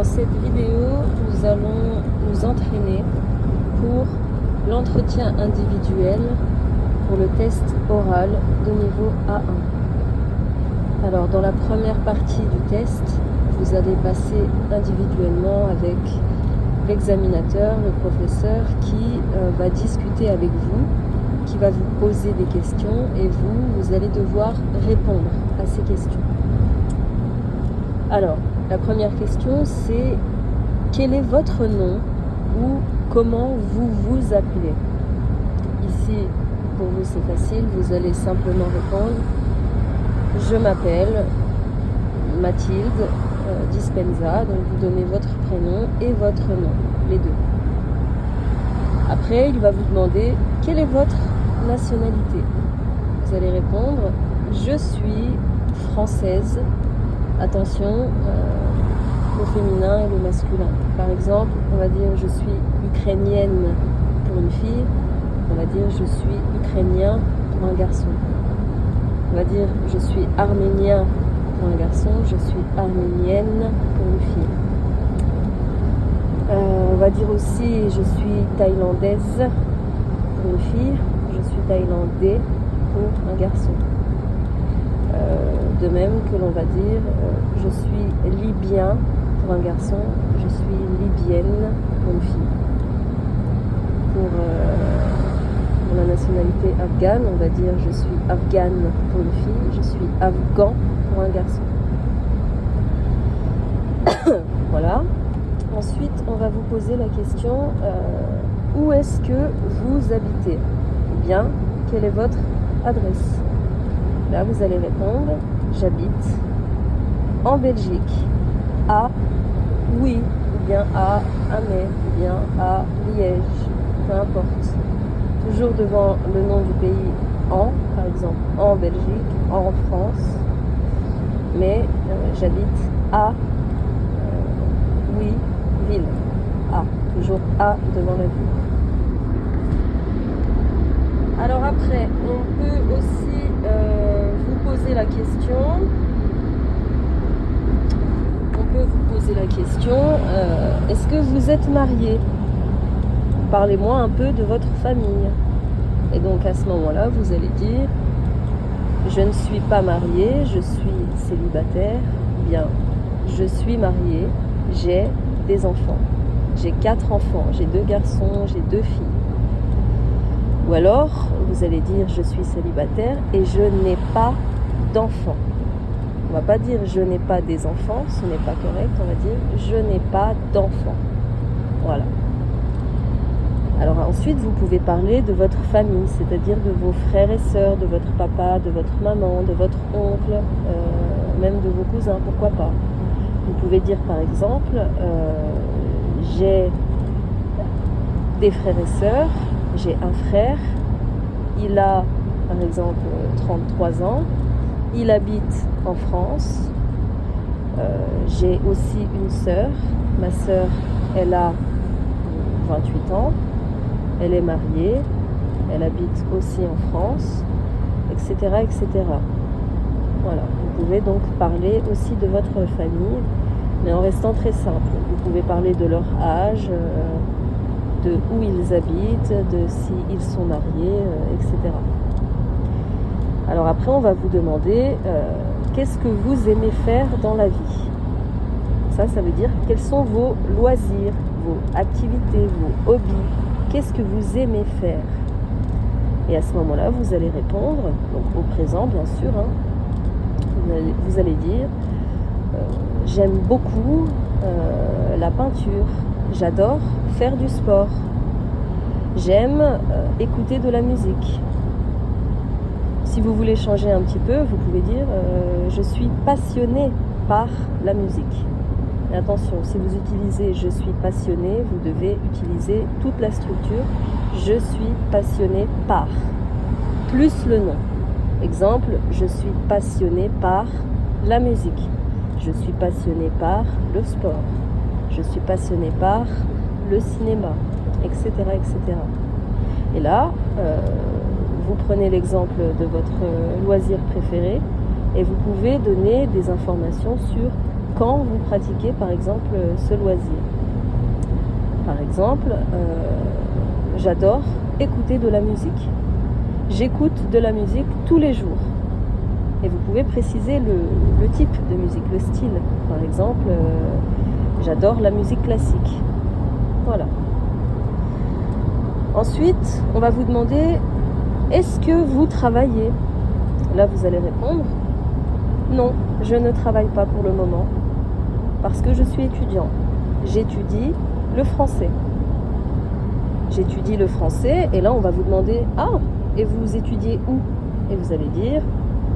cette vidéo, nous allons nous entraîner pour l'entretien individuel pour le test oral de niveau A1. Alors, dans la première partie du test, vous allez passer individuellement avec l'examinateur, le professeur, qui va discuter avec vous, qui va vous poser des questions et vous allez devoir répondre à ces questions. Alors, la première question, c'est quel est votre nom ou comment vous vous appelez? Ici, pour vous, c'est facile, vous allez simplement répondre « Je m'appelle Mathilde Dispenza », donc vous donnez votre prénom et votre nom, les deux. Après, il va vous demander « Quelle est votre nationalité ?» Vous allez répondre « Je suis française ». Attention, le féminin et le masculin. Par exemple, on va dire « Je suis ukrainienne » pour une fille. On va dire « Je suis ukrainien » pour un garçon. On va dire « Je suis arménien » pour un garçon. « Je suis arménienne » pour une fille. On va dire aussi « Je suis thaïlandaise » pour une fille. « Je suis thaïlandais » pour un garçon. De même que l'on va dire « Je suis libyen » pour un garçon. « Je suis libyenne » pour une fille. Pour la nationalité afghane, on va dire « Je suis afghane » pour une fille. « Je suis afghan » pour un garçon. Voilà. Ensuite, on va vous poser la question où est-ce que vous habitez? Ou bien, quelle est votre adresse? Là, vous allez répondre j'habite en Belgique, à oui, ou bien à Amé, ou bien à Liège, peu importe. Toujours devant le nom du pays en, par exemple, en Belgique, en France, mais j'habite à oui, ville, à, toujours à devant la ville. Alors après, on peut aussi vous poser la question. Est-ce que vous êtes marié? Parlez-moi un peu de votre famille. Et donc à ce moment-là, vous allez dire je ne suis pas mariée, je suis célibataire. Bien, je suis mariée, j'ai des enfants. J'ai 4 enfants, j'ai 2 garçons, j'ai 2 filles. Ou alors, vous allez dire je suis célibataire et je n'ai pas d'enfants. On ne va pas dire je n'ai pas des enfants, ce n'est pas correct, on va dire je n'ai pas d'enfants. Voilà. Alors ensuite, vous pouvez parler de votre famille, c'est-à-dire de vos frères et sœurs, de votre papa, de votre maman, de votre oncle, même de vos cousins, pourquoi pas. Vous pouvez dire par exemple, j'ai des frères et sœurs, j'ai un frère, il a par exemple 33 ans, il habite en France, j'ai aussi une sœur, ma sœur elle a 28 ans, elle est mariée, elle habite aussi en France, etc. etc. Voilà, vous pouvez donc parler aussi de votre famille, mais en restant très simple. Vous pouvez parler de leur âge, de où ils habitent, de s'ils sont mariés, etc. Alors après, on va vous demander qu'est-ce que vous aimez faire dans la vie? Ça veut dire quels sont vos loisirs, vos activités, vos hobbies. Qu'est-ce que vous aimez faire? Et à ce moment-là, vous allez répondre, donc au présent bien sûr, vous allez dire j'aime beaucoup la peinture, j'adore faire du sport, j'aime écouter de la musique. Si vous voulez changer un petit peu, vous pouvez dire je suis passionnée par la musique. Et attention, si vous utilisez je suis passionné, vous devez utiliser toute la structure je suis passionné par, plus le nom. Exemple, je suis passionné par la musique, je suis passionné par le sport, je suis passionné par le cinéma, etc. etc. Et là, vous prenez l'exemple de votre loisir préféré et vous pouvez donner des informations sur quand vous pratiquez par exemple ce loisir. Par exemple, j'adore écouter de la musique. J'écoute de la musique tous les jours. Et vous pouvez préciser le type de musique, le style. Par exemple, j'adore la musique classique. Voilà. Ensuite, on va vous demander, est-ce que vous travaillez ? Là, vous allez répondre, non, je ne travaille pas pour le moment, parce que je suis étudiant. J'étudie le français. J'étudie le français, et là, on va vous demander, ah, et vous étudiez où ? Et vous allez dire,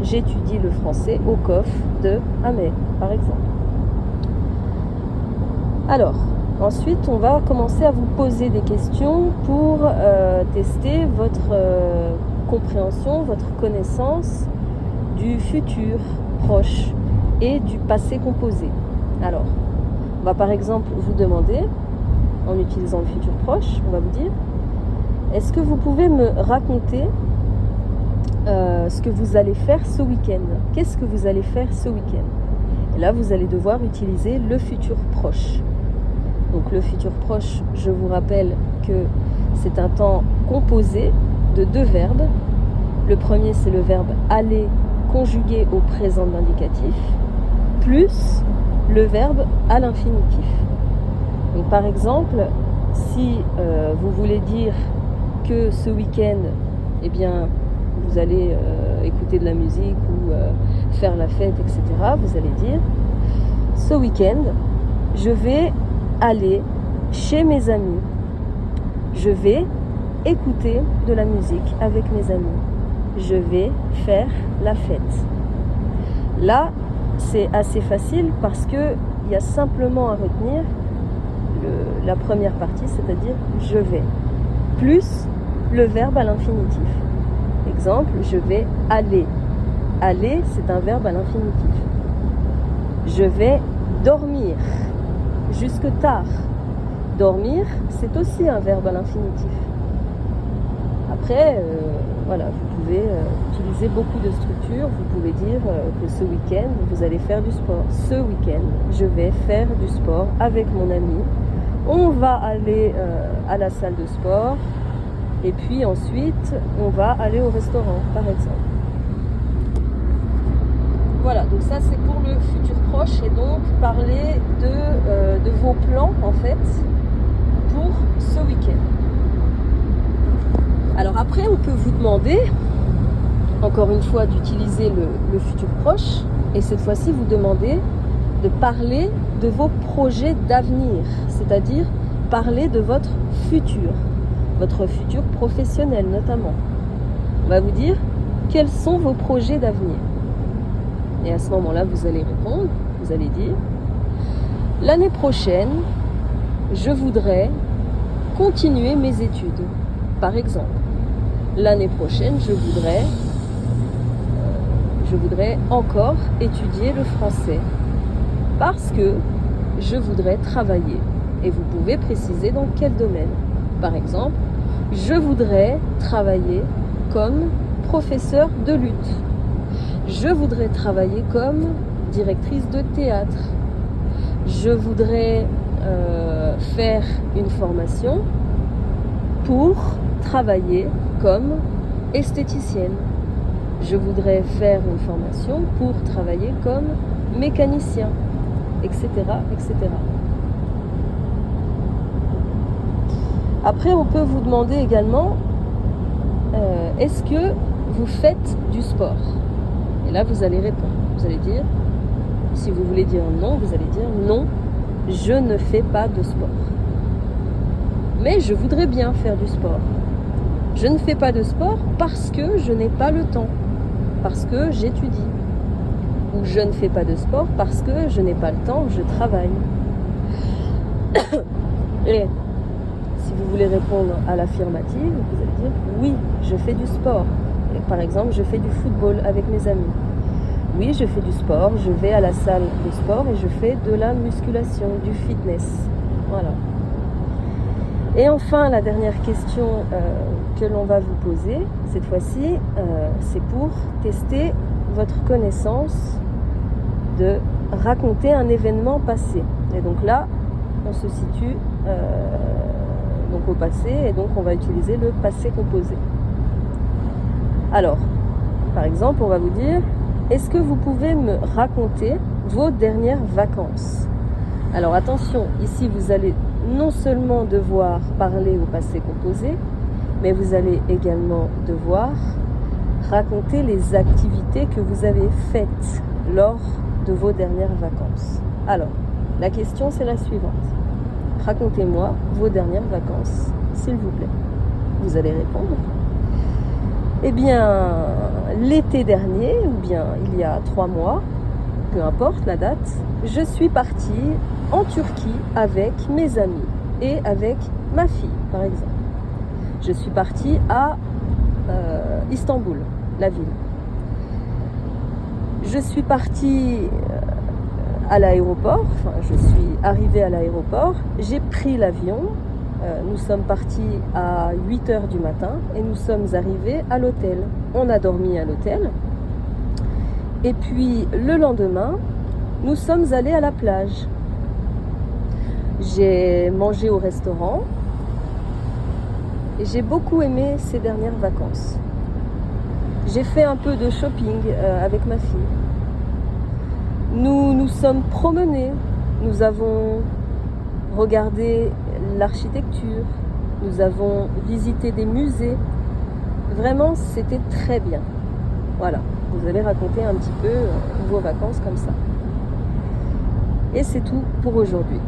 j'étudie le français au COF de Amay, par exemple. Alors, ensuite, on va commencer à vous poser des questions pour tester votre compréhension, votre connaissance du futur proche et du passé composé. Alors, on va par exemple vous demander, en utilisant le futur proche, on va vous dire, est-ce que vous pouvez me raconter ce que vous allez faire ce week-end ? Qu'est-ce que vous allez faire ce week-end ? Et là, vous allez devoir utiliser le futur proche. Donc le futur proche, je vous rappelle que c'est un temps composé de 2 verbes. Le premier, c'est le verbe aller conjugué au présent de l'indicatif, plus le verbe à l'infinitif. Donc par exemple, si vous voulez dire que ce week-end, eh bien, vous allez écouter de la musique ou faire la fête, etc., vous allez dire, ce week-end, je vais aller chez mes amis. Je vais écouter de la musique avec mes amis. Je vais faire la fête. Là, c'est assez facile parce qu'il y a simplement à retenir la première partie, c'est-à-dire je vais, plus le verbe à l'infinitif. Exemple, je vais aller. Aller, c'est un verbe à l'infinitif. Je vais dormir jusque tard. Dormir, c'est aussi un verbe à l'infinitif. Après, voilà, vous pouvez utiliser beaucoup de structures. Vous pouvez dire que ce week-end, vous allez faire du sport. Ce week-end, je vais faire du sport avec mon ami. On va aller à la salle de sport. Et puis ensuite, on va aller au restaurant, par exemple. Voilà, donc ça c'est pour le futur proche et donc parler de vos plans en fait pour ce week-end. Alors après, on peut vous demander, encore une fois, d'utiliser le futur proche et cette fois-ci vous demander de parler de vos projets d'avenir, c'est-à-dire parler de votre futur professionnel notamment. On va vous dire quels sont vos projets d'avenir. Et à ce moment-là, vous allez répondre, vous allez dire l'année prochaine, je voudrais continuer mes études. Par exemple, l'année prochaine, je voudrais encore étudier le français parce que je voudrais travailler. Et vous pouvez préciser dans quel domaine. Par exemple, je voudrais travailler comme professeur de luth. Je voudrais travailler comme directrice de théâtre. Je voudrais faire une formation pour travailler comme esthéticienne. Je voudrais faire une formation pour travailler comme mécanicien, etc., etc. Après, on peut vous demander également, est-ce que vous faites du sport ? Et là, vous allez répondre. Vous allez dire, si vous voulez dire non, vous allez dire non, je ne fais pas de sport. Mais je voudrais bien faire du sport. Je ne fais pas de sport parce que je n'ai pas le temps, parce que j'étudie. Ou je ne fais pas de sport parce que je n'ai pas le temps, je travaille. Et si vous voulez répondre à l'affirmative, vous allez dire oui, je fais du sport. Et par exemple, je fais du football avec mes amis. Oui, je fais du sport, je vais à la salle de sport et je fais de la musculation, du fitness. Voilà. Et enfin, la dernière question que l'on va vous poser, cette fois-ci, c'est pour tester votre connaissance de raconter un événement passé. Et donc là, on se situe donc au passé, et donc on va utiliser le passé composé. Alors, par exemple, on va vous dire, est-ce que vous pouvez me raconter vos dernières vacances? Alors attention, ici vous allez non seulement devoir parler au passé composé, mais vous allez également devoir raconter les activités que vous avez faites lors de vos dernières vacances. Alors, la question c'est la suivante. Racontez-moi vos dernières vacances, s'il vous plaît. Vous allez répondre. Eh bien, l'été dernier, ou bien il y a 3 mois, peu importe la date, je suis partie en Turquie avec mes amis et avec ma fille, par exemple. Je suis partie à Istanbul, la ville. Je suis partie à l'aéroport, enfin je suis arrivée à l'aéroport, j'ai pris l'avion, nous sommes partis à 8h du matin et nous sommes arrivés à l'hôtel. On a dormi à l'hôtel et puis le lendemain, nous sommes allés à la plage. J'ai mangé au restaurant et j'ai beaucoup aimé ces dernières vacances. J'ai fait un peu de shopping avec ma fille. Nous nous sommes promenés, nous avons regardé l'architecture, nous avons visité des musées. Vraiment, c'était très bien. Voilà, vous allez raconter un petit peu vos vacances comme ça. Et c'est tout pour aujourd'hui.